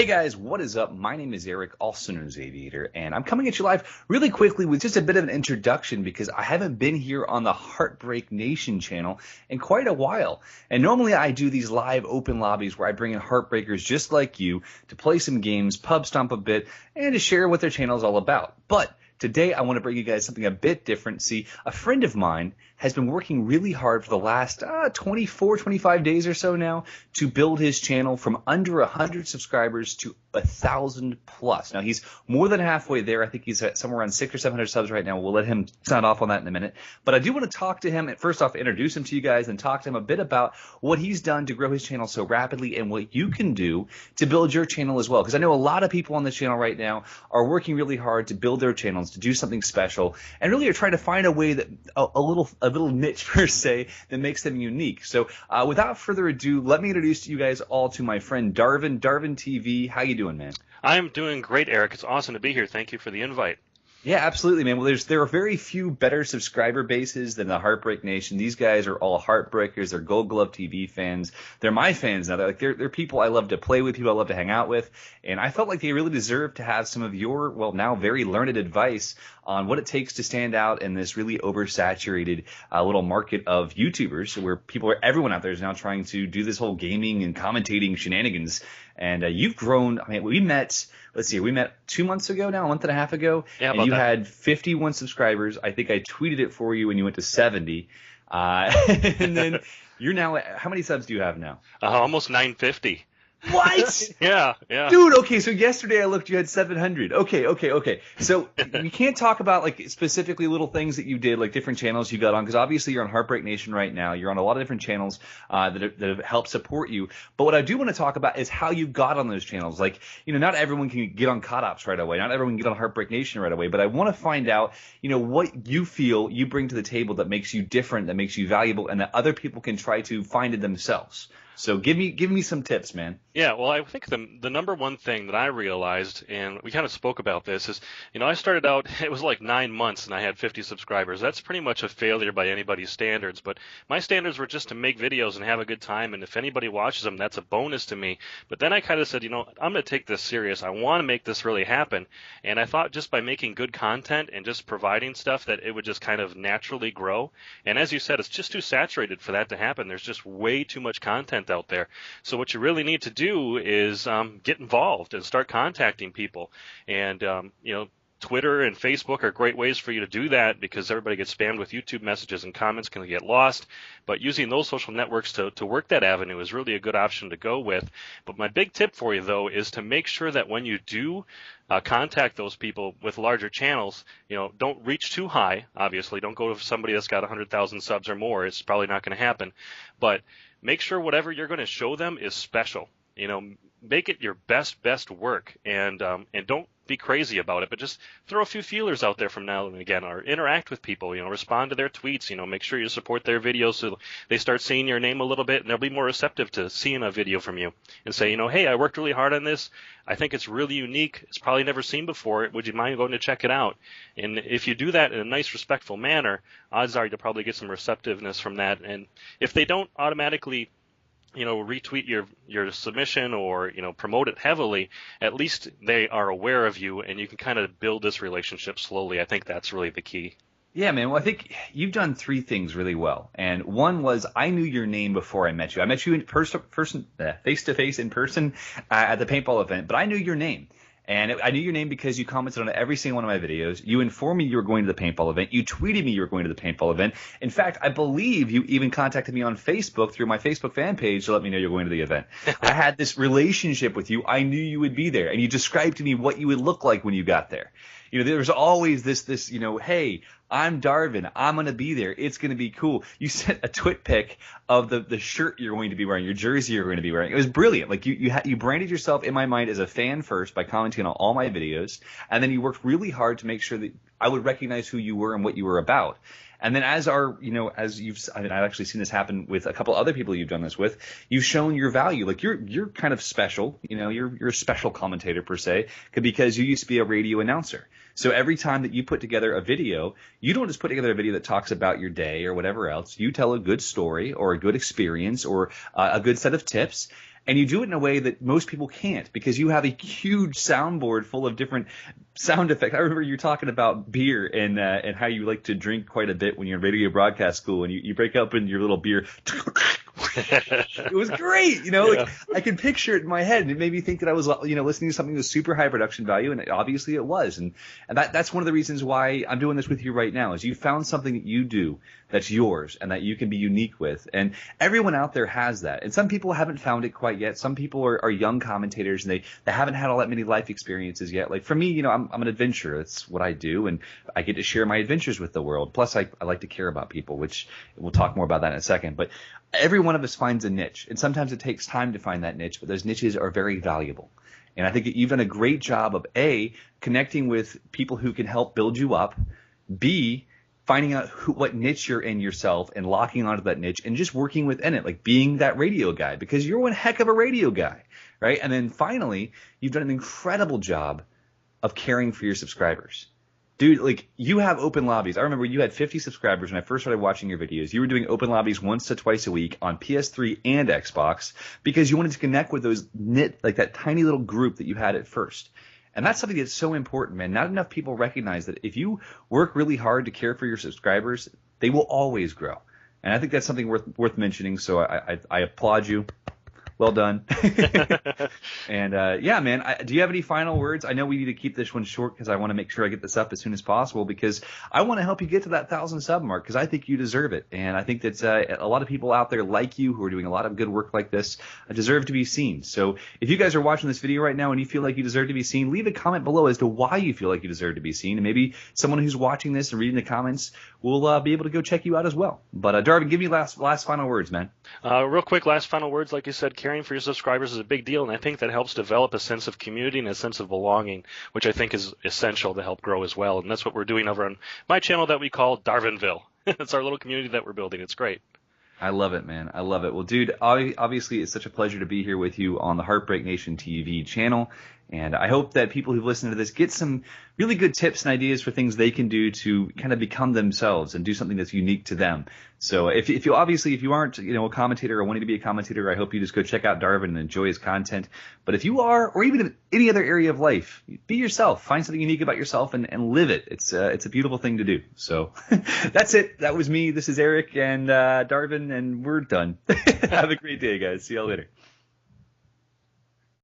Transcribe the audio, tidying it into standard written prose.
Hey guys, what is up? My name is Eric, also known as Av8tqr, and I'm coming at you live really quickly with just a bit of an introduction because I haven't been here on the HeartBreaker Nation channel in quite a while. And normally I do these live open lobbies where I bring in heartbreakers just like you to play some games, pub stomp a bit, and to share what their channel is all about. But today I want to bring you guys something a bit different. See, a friend of mine has been working really hard for the last 24, 25 days or so now to build his channel from under 100 subscribers to 1,000 plus. Now, he's more than halfway there. I think he's at somewhere around 600 or 700 subs right now. We'll let him sound off on that in a minute. But I do want to talk to him, and first off, introduce him to you guys and talk to him a bit about what he's done to grow his channel so rapidly and what you can do to build your channel as well. Because I know a lot of people on this channel right now are working really hard to build their channels, to do something special, and really are trying to find a way that a little niche per se that makes them unique. So without further ado, let me introduce you guys all to my friend Darvin, DarvinTV. How you doing, man? I'm doing great, Eric. It's awesome to be here. Thank you for the invite. Yeah, absolutely, man. Well, there are very few better subscriber bases than the HeartBreaker Nation. These guys are all heartbreakers. They're GoldGlove TV fans. They're my fans now. They're people I love to play with, people I love to hang out with, and I felt like they really deserve to have some of your, well, now very learned advice on what it takes to stand out in this really oversaturated little market of YouTubers, where everyone out there is now trying to do this whole gaming and commentating shenanigans. And you've grown. I mean, we met 2 months ago now, a month and a half ago, and you had 51 subscribers. I think I tweeted it for you when you went to 70. And then you're now – how many subs do you have now? Almost 950. What? Yeah. Dude, okay, so yesterday I looked, you had 700. Okay. So you can't talk about, like, specifically little things that you did, like different channels you got on, because obviously you're on HeartBreaker Nation right now. You're on a lot of different channels that have helped support you. But what I do want to talk about is how you got on those channels. Like, not everyone can get on COD right away. Not everyone can get on HeartBreaker Nation right away. But I want to find out, what you feel you bring to the table that makes you different, that makes you valuable, and that other people can try to find it themselves. So give me some tips, man. Yeah, well, I think the number one thing that I realized, and we kind of spoke about this, is, I started out, it was like 9 months and I had 50 subscribers. That's pretty much a failure by anybody's standards, but my standards were just to make videos and have a good time, and if anybody watches them, that's a bonus to me. But then I kind of said, I'm going to take this serious. I want to make this really happen, and I thought just by making good content and just providing stuff that it would just kind of naturally grow. And as you said, it's just too saturated for that to happen. There's just way too much content out there. So what you really need to do is get involved and start contacting people. And Twitter and Facebook are great ways for you to do that, because everybody gets spammed with YouTube messages and comments can get lost. But using those social networks to work that avenue is really a good option to go with. But my big tip for you, though, is to make sure that when you do contact those people with larger channels, don't reach too high. Obviously, don't go to somebody that's got 100,000 subs or more. It's probably not going to happen. But make sure whatever you're going to show them is special. Make it your best work, and don't be crazy about it, but just throw a few feelers out there from now and again, or interact with people, respond to their tweets, make sure you support their videos so they start seeing your name a little bit, and they'll be more receptive to seeing a video from you and say, hey, I worked really hard on this. I think it's really unique. It's probably never seen before. Would you mind going to check it out? And if you do that in a nice, respectful manner, odds are you'll probably get some receptiveness from that. And if they don't automatically retweet your submission or, promote it heavily, at least they are aware of you, and you can kind of build this relationship slowly. I think that's really the key. Yeah, man. Well, I think you've done three things really well. And one was, I knew your name before I met you. I met you in face-to-face in person at the paintball event, but I knew your name. And I knew your name because you commented on every single one of my videos. You informed me you were going to the paintball event. You tweeted me you were going to the paintball event. In fact, I believe you even contacted me on Facebook through my Facebook fan page to let me know you're going to the event. I had this relationship with you. I knew you would be there. And you described to me what you would look like when you got there. There was always this, hey, I'm Darvin. I'm going to be there. It's going to be cool. You sent a twit pic of the shirt you're going to be wearing, your jersey you're going to be wearing. It was brilliant. Like you branded yourself in my mind as a fan first by commenting on all my videos, and then you worked really hard to make sure that I would recognize who you were and what you were about. And then I've actually seen this happen with a couple other people you've done this with. You've shown your value. Like you're kind of special. You're a special commentator per se, because you used to be a radio announcer. So every time that you put together a video, you don't just put together a video that talks about your day or whatever else. You tell a good story or a good experience or a good set of tips. And you do it in a way that most people can't because you have a huge soundboard full of different sound effects. I remember you talking about beer and how you like to drink quite a bit when you're in radio broadcast school, and you break open your little beer. It was great, like I can picture it in my head, and it made me think that I was, listening to something with super high production value, and obviously it was, and that's one of the reasons why I'm doing this with you right now, is you found something that you do that's yours and that you can be unique with, and everyone out there has that, and some people haven't found it quite yet. Some people are young commentators, and they haven't had all that many life experiences yet. Like for me, I'm an adventurer. That's what I do, and I get to share my adventures with the world. Plus, I like to care about people, which we'll talk more about that in a second, but every one of us finds a niche, and sometimes it takes time to find that niche, but those niches are very valuable. And I think that you've done a great job of A, connecting with people who can help build you up, B, finding out what niche you're in yourself and locking onto that niche and just working within it, like being that radio guy, because you're one heck of a radio guy, right? And then finally, you've done an incredible job of caring for your subscribers. Dude, like, you have open lobbies. I remember you had 50 subscribers when I first started watching your videos. You were doing open lobbies once to twice a week on PS3 and Xbox because you wanted to connect with those that tiny little group that you had at first. And that's something that's so important, man. Not enough people recognize that if you work really hard to care for your subscribers, they will always grow. And I think that's something worth mentioning. So I applaud you. Well done. And yeah, man, do you have any final words? I know we need to keep this one short because I want to make sure I get this up as soon as possible because I want to help you get to that 1,000 sub mark because I think you deserve it. And I think that a lot of people out there like you who are doing a lot of good work like this deserve to be seen. So if you guys are watching this video right now and you feel like you deserve to be seen, leave a comment below as to why you feel like you deserve to be seen. And maybe someone who's watching this and reading the comments will be able to go check you out as well. But Darvin, give me last final words, man. Real quick, last final words. Like you said, caring for your subscribers is a big deal, and I think that helps develop a sense of community and a sense of belonging, which I think is essential to help grow as well. And that's what we're doing over on my channel that we call Darvinville. It's our little community that we're building. It's great. I love it, man. I love it. Well, dude, obviously it's such a pleasure to be here with you on the HeartBreaker Nation TV channel. And I hope that people who listen to this get some really good tips and ideas for things they can do to kind of become themselves and do something that's unique to them. So if you aren't, a commentator or wanting to be a commentator, I hope you just go check out Darvin and enjoy his content. But if you are, or even in any other area of life, be yourself. Find something unique about yourself and live it. It's a beautiful thing to do. So that's it. That was me. This is Eric and Darvin, and we're done. Have a great day, guys. See y'all later.